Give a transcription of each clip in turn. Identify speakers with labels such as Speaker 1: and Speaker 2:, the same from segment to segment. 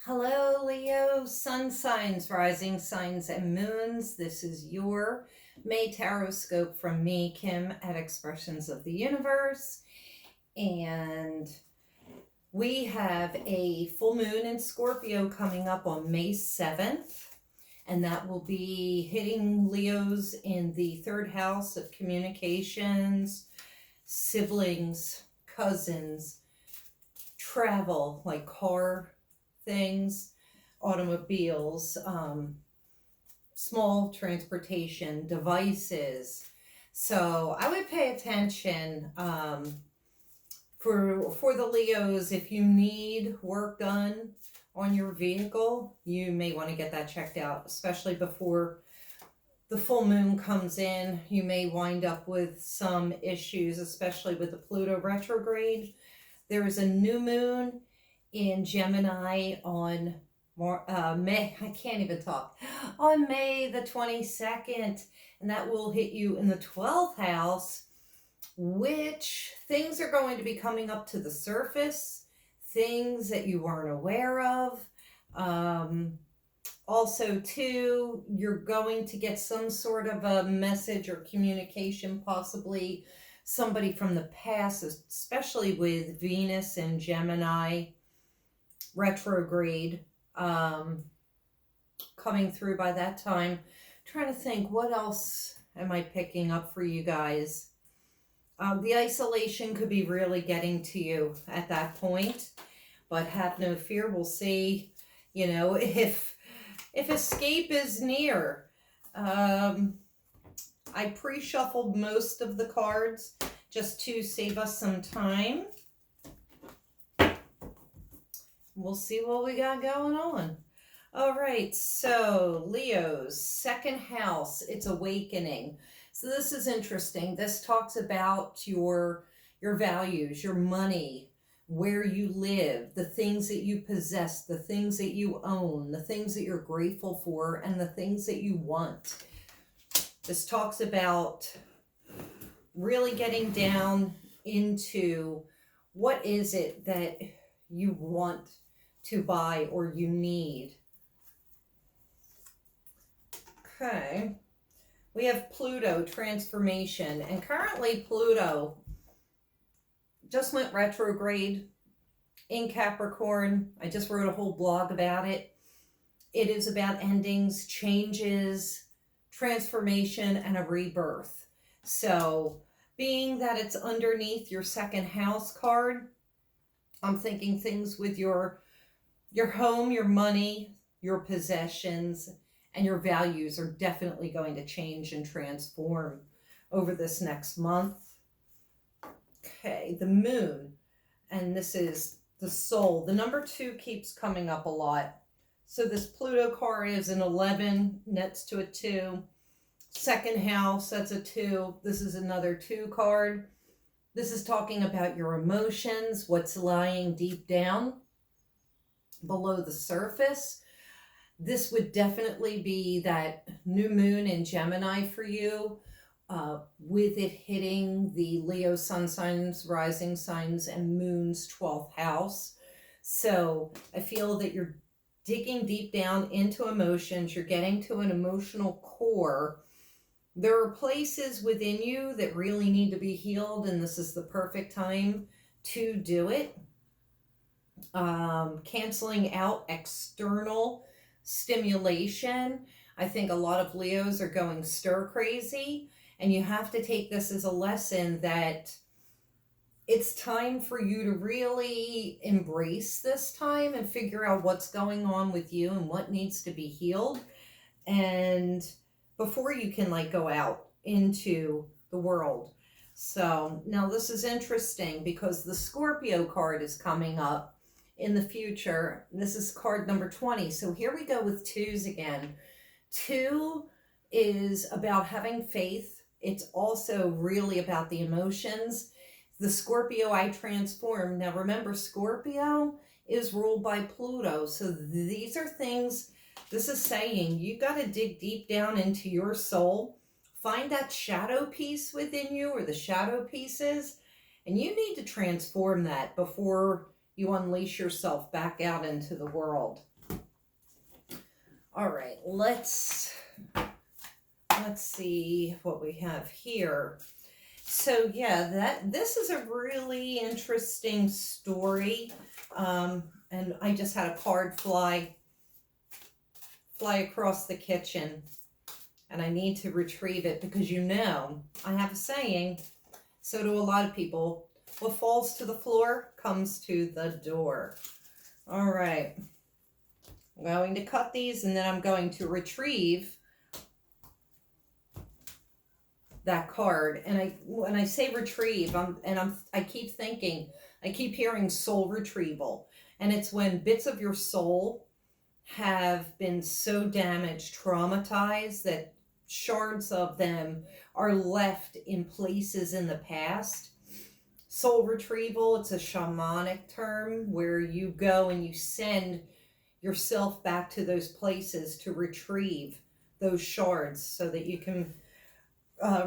Speaker 1: Hello, Leo, sun signs, rising signs, and moons. This is your May Tarot Scope from me, Kim, at Expressions of the Universe. And we have a full moon in Scorpio coming up on May 7th. And that will be hitting Leos in the third house of communications, siblings, cousins, travel, like car things, automobiles, small transportation devices. So I would pay attention for the Leos. If you need work done on your vehicle, you may want to get that checked out, especially before the full moon comes in. You may wind up with some issues, especially with the Pluto retrograde. There is a new moon in Gemini on May, I can't even talk, on May the 22nd, and that will hit you in the 12th house, which things are going to be coming up to the surface, things that you weren't aware of. Also, too, you're going to get some sort of a message or communication, possibly somebody from the past, especially with Venus and Gemini retrograde coming through by that time. I'm trying to think, what else am I picking up for you guys? The isolation could be really getting to you at that point, but have no fear. We'll see, if escape is near. I pre-shuffled most of the cards just to save us some time. We'll see what we got going on. All right, so Leo's second house, it's awakening. So this is interesting. This talks about your values, your money, where you live, the things that you possess, the things that you own, the things that you're grateful for, and the things that you want. This talks about really getting down into what is it that you want to buy or you need. Okay. We have Pluto transformation, and currently Pluto just went retrograde in Capricorn. I just wrote a whole blog about it. It is about endings, changes, transformation, and a rebirth. So being that it's underneath your second house card, I'm thinking things with your home, your money, your possessions, and your values are definitely going to change and transform over this next month. Okay, the moon, and this is the soul. The number 2 keeps coming up a lot. So this Pluto card is an 11, nets to a 2. Second house, that's a 2. This is another 2 card. This is talking about your emotions, what's lying deep down below the surface. This would definitely be that new moon in Gemini for you, with it hitting the Leo sun signs, rising signs, and moon's 12th house. So I feel that you're digging deep down into emotions. You're getting to an emotional core. There are places within you that really need to be healed, and this is the perfect time to do it. Canceling out external stimulation. I think a lot of Leos are going stir crazy, and you have to take this as a lesson that it's time for you to really embrace this time and figure out what's going on with you and what needs to be healed, and before you can go out into the world. So now this is interesting because the Scorpio card is coming up in the future. This is card number 20. So here we go with 2s again. 2 is about having faith. It's also really about the emotions. The Scorpio I transform. Now remember, Scorpio is ruled by Pluto. So these are things, this is saying you got to dig deep down into your soul. Find that shadow piece within you, or the shadow pieces, and you need to transform that before you unleash yourself back out into the world. All right, let's see what we have here. So yeah, this is a really interesting story. And I just had a card fly across the kitchen, and I need to retrieve it because I have a saying, so do a lot of people, what falls to the floor comes to the door. All right. I'm going to cut these, and then I'm going to retrieve that card. And when I say retrieve, I keep thinking, I keep hearing soul retrieval. And it's when bits of your soul have been so damaged, traumatized, that shards of them are left in places in the past. Soul retrieval, it's a shamanic term where you go and you send yourself back to those places to retrieve those shards so that you can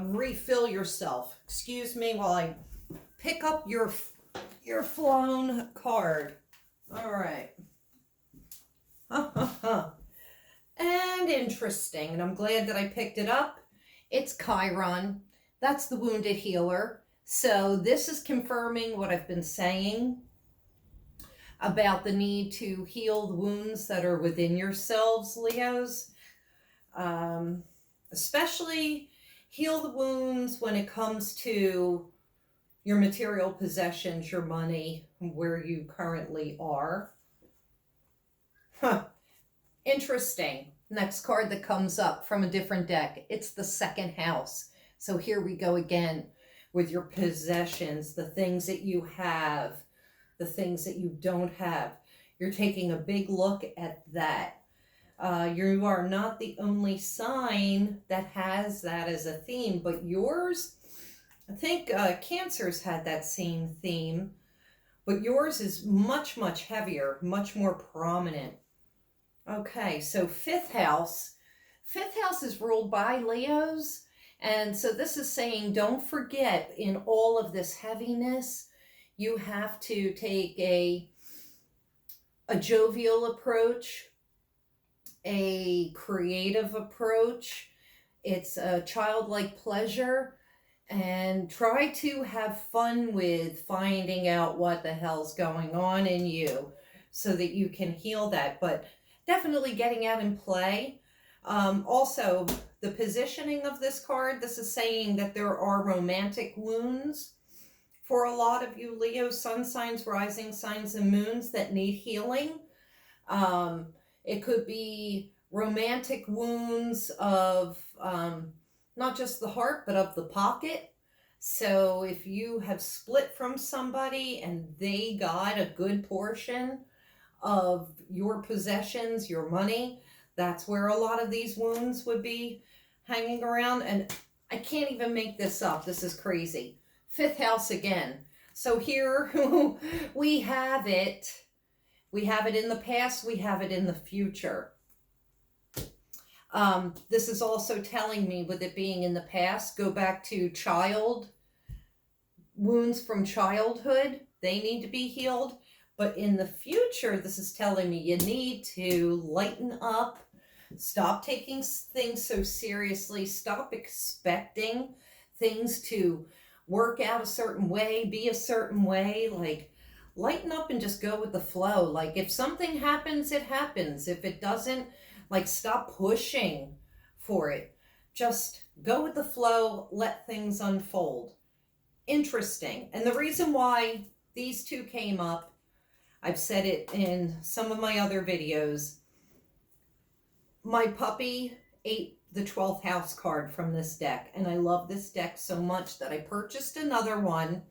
Speaker 1: refill yourself. Excuse me while I pick up your flown card. All right. And interesting, and I'm glad that I picked it up. It's Chiron. That's the wounded healer. So this is confirming what I've been saying about the need to heal the wounds that are within yourselves, Leos. Especially heal the wounds when it comes to your material possessions, your money, where you currently are. Interesting. Next card that comes up from a different deck. It's the second house. So here we go again with your possessions, the things that you have, the things that you don't have. You're taking a big look at that. You are not the only sign that has that as a theme, but yours, I think Cancer's had that same theme, but yours is much, much heavier, much more prominent. Okay, so fifth house. Fifth house is ruled by Leos. And so this is saying, don't forget, in all of this heaviness, you have to take a jovial approach, a creative approach. It's a childlike pleasure, and try to have fun with finding out what the hell's going on in you so that you can heal that. But definitely getting out and play. Also, the positioning of this card, this is saying that there are romantic wounds for a lot of you Leo sun signs, rising signs, and moons that need healing. It could be romantic wounds of not just the heart, but of the pocket. So if you have split from somebody and they got a good portion of your possessions, your money, that's where a lot of these wounds would be hanging around. And I can't even make this up. This is crazy. Fifth house again. So here we have it. We have it in the past. We have it in the future. This is also telling me, with it being in the past, go back to wounds from childhood. They need to be healed. But in the future, this is telling me you need to lighten up, stop taking things so seriously, stop expecting things to work out a certain way, be a certain way. Like, lighten up and just go with the flow. Like, if something happens, it happens. If it doesn't, like, stop pushing for it. Just go with the flow, let things unfold. Interesting. And the reason why these two came up, I've said it in some of my other videos. My puppy ate the 12th house card from this deck, and I love this deck so much that I purchased another one,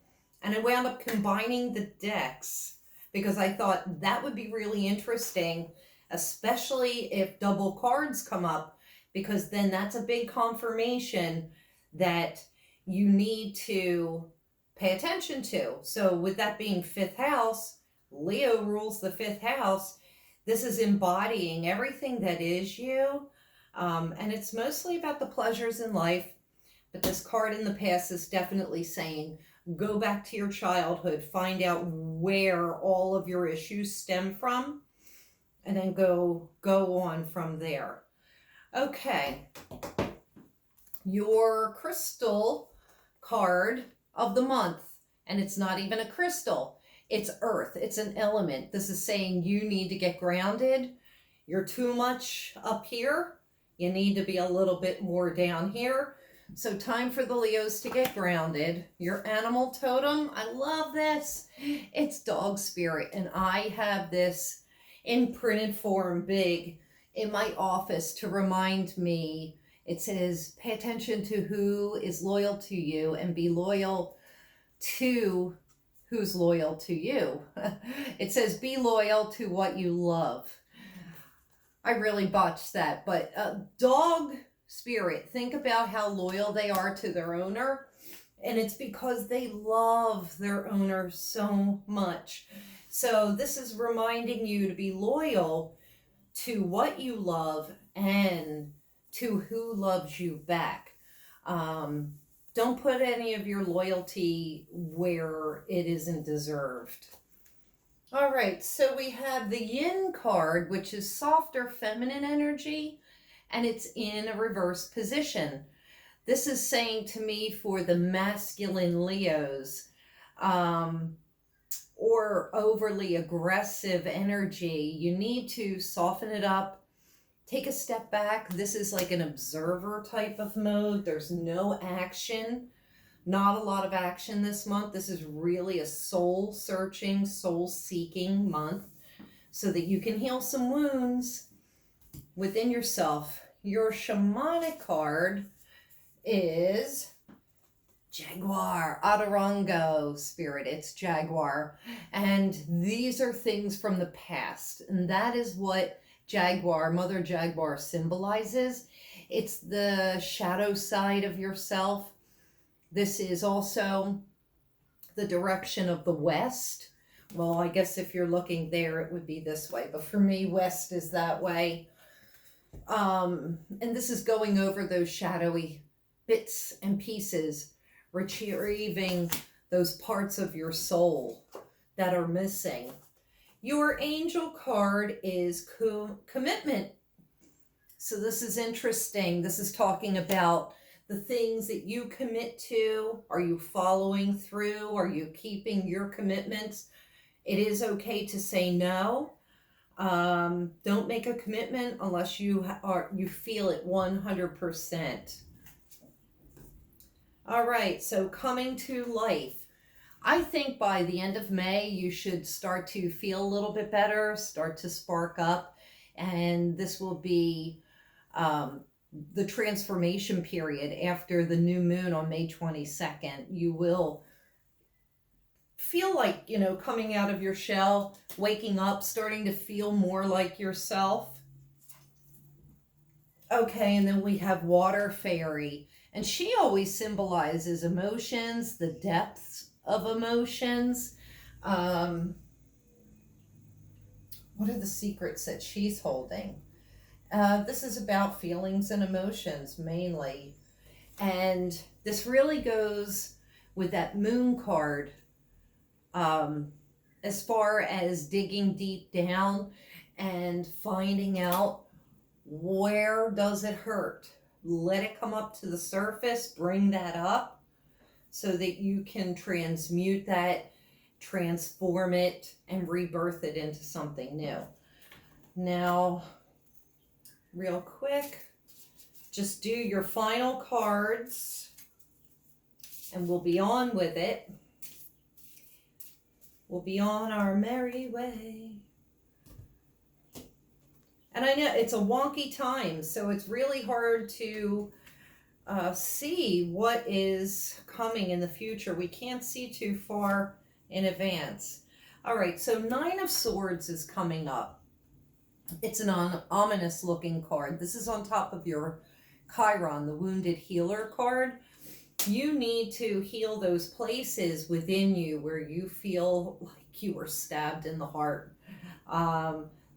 Speaker 1: and I wound up combining the decks because I thought that would be really interesting, especially if double cards come up, because then that's a big confirmation that you need to pay attention to. So with that being fifth house, Leo rules the fifth house. This is embodying everything that is you. And it's mostly about the pleasures in life. But this card in the past is definitely saying, go back to your childhood. Find out where all of your issues stem from. and then go on from there. Okay, your crystal card of the month, and it's not even a crystal, it's earth, it's an element. This is saying you need to get grounded. You're too much up here, you need to be a little bit more down here. So time for the Leos to get grounded. Your animal totem, I love this, it's dog spirit, and I have this in printed form big in my office to remind me. It says, pay attention to who is loyal to you and be loyal to who's loyal to you. It says, be loyal to what you love. I really botched that, but dog spirit, think about how loyal they are to their owner. And it's because they love their owner so much. So this is reminding you to be loyal to what you love and to who loves you back. Don't put any of your loyalty where it isn't deserved. All right, so we have the Yin card, which is softer feminine energy, and it's in a reverse position. This is saying to me for the masculine Leos, or overly aggressive energy, you need to soften it up, take a step back. This is like an observer type of mode. There's no action, not a lot of action this month. This is really a soul searching, soul seeking month so that you can heal some wounds within yourself. Your shamanic card is Jaguar, Adorango spirit, it's Jaguar. And these are things from the past. And that is what Jaguar, Mother Jaguar symbolizes. It's the shadow side of yourself. This is also the direction of the west. Well, I guess if you're looking there, it would be this way. But for me, west is that way. And this is going over those shadowy bits and pieces, retrieving those parts of your soul that are missing. Your angel card is commitment. So this is interesting. This is talking about the things that you commit to. Are you following through? Are you keeping your commitments? It is okay to say no. Don't make a commitment unless you feel it 100%. All right, so coming to life. I think by the end of May, you should start to feel a little bit better, start to spark up, and this will be the transformation period after the new moon on May 22nd. You will feel like, coming out of your shell, waking up, starting to feel more like yourself. Okay, and then we have Water Fairy. And she always symbolizes emotions, the depths of emotions. What are the secrets that she's holding? This is about feelings and emotions mainly. And this really goes with that moon card, as far as digging deep down and finding out, where does it hurt? Let it come up to the surface, bring that up so that you can transmute that, transform it, and rebirth it into something new. Now, real quick, just do your final cards and we'll be on with it. We'll be on our merry way. And I know it's a wonky time, so it's really hard to see what is coming in the future. We can't see too far in advance. All right, so Nine of Swords is coming up. It's an ominous looking card. This is on top of your Chiron, the Wounded Healer card. You need to heal those places within you where you feel like you were stabbed in the heart.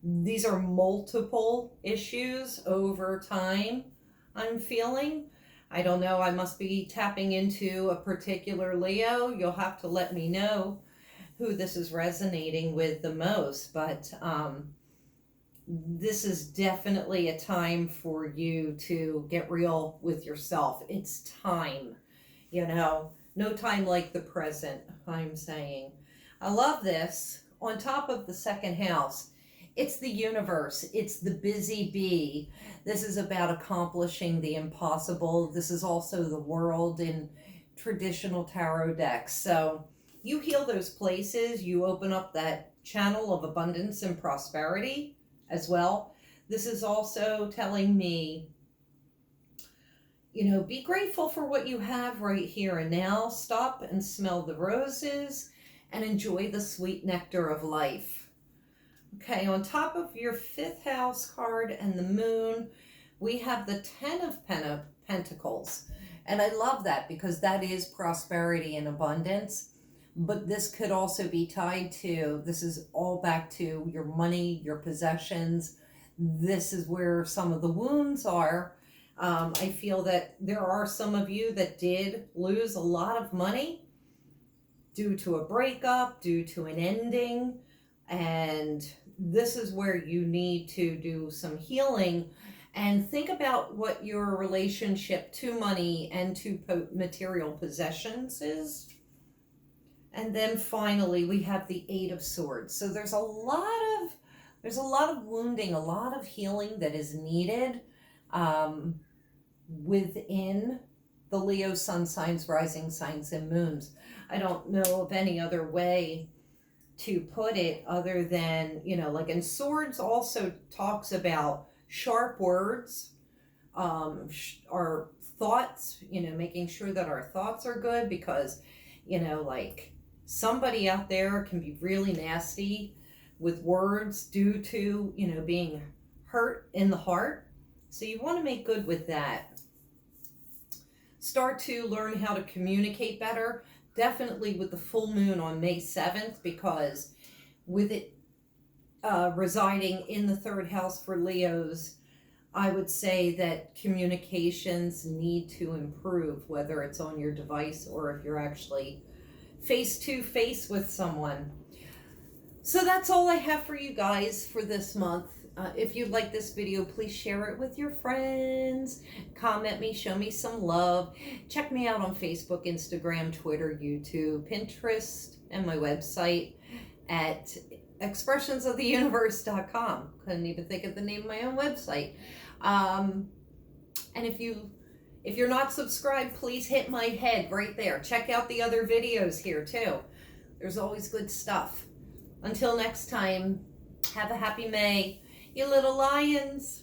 Speaker 1: These are multiple issues over time, I'm feeling. I don't know, I must be tapping into a particular Leo. You'll have to let me know who this is resonating with the most. But this is definitely a time for you to get real with yourself. It's time, no time like the present, I'm saying. I love this. On top of the second house, it's the universe, it's the busy bee. This is about accomplishing the impossible. This is also the world in traditional tarot decks. So you heal those places, you open up that channel of abundance and prosperity as well. This is also telling me, be grateful for what you have right here and now. Stop and smell the roses and enjoy the sweet nectar of life. Okay, on top of your fifth house card and the moon, we have the Ten of Pentacles. And I love that because that is prosperity and abundance. But this could also be tied to, this is all back to your money, your possessions. This is where some of the wounds are. I feel that there are some of you that did lose a lot of money due to a breakup, due to an ending. And this is where you need to do some healing and think about what your relationship to money and to material possessions is. And then finally, we have the Eight of Swords. So there's a lot of wounding, a lot of healing that is needed within the Leo sun signs, rising signs, and moons. I don't know of any other way to put it other than, and swords also talks about sharp words, our thoughts, making sure that our thoughts are good because, somebody out there can be really nasty with words due to, being hurt in the heart. So you want to make good with that. Start to learn how to communicate better. Definitely with the full moon on May 7th, because with it residing in the third house for Leos, I would say that communications need to improve, whether it's on your device or if you're actually face to face with someone. So that's all I have for you guys for this month. If you like this video, please share it with your friends. Comment me, show me some love. Check me out on Facebook, Instagram, Twitter, YouTube, Pinterest, and my website at expressionsoftheuniverse.com. Couldn't even think of the name of my own website. And if you're not subscribed, please hit my head right there. Check out the other videos here too. There's always good stuff. Until next time, have a happy May, you little lions.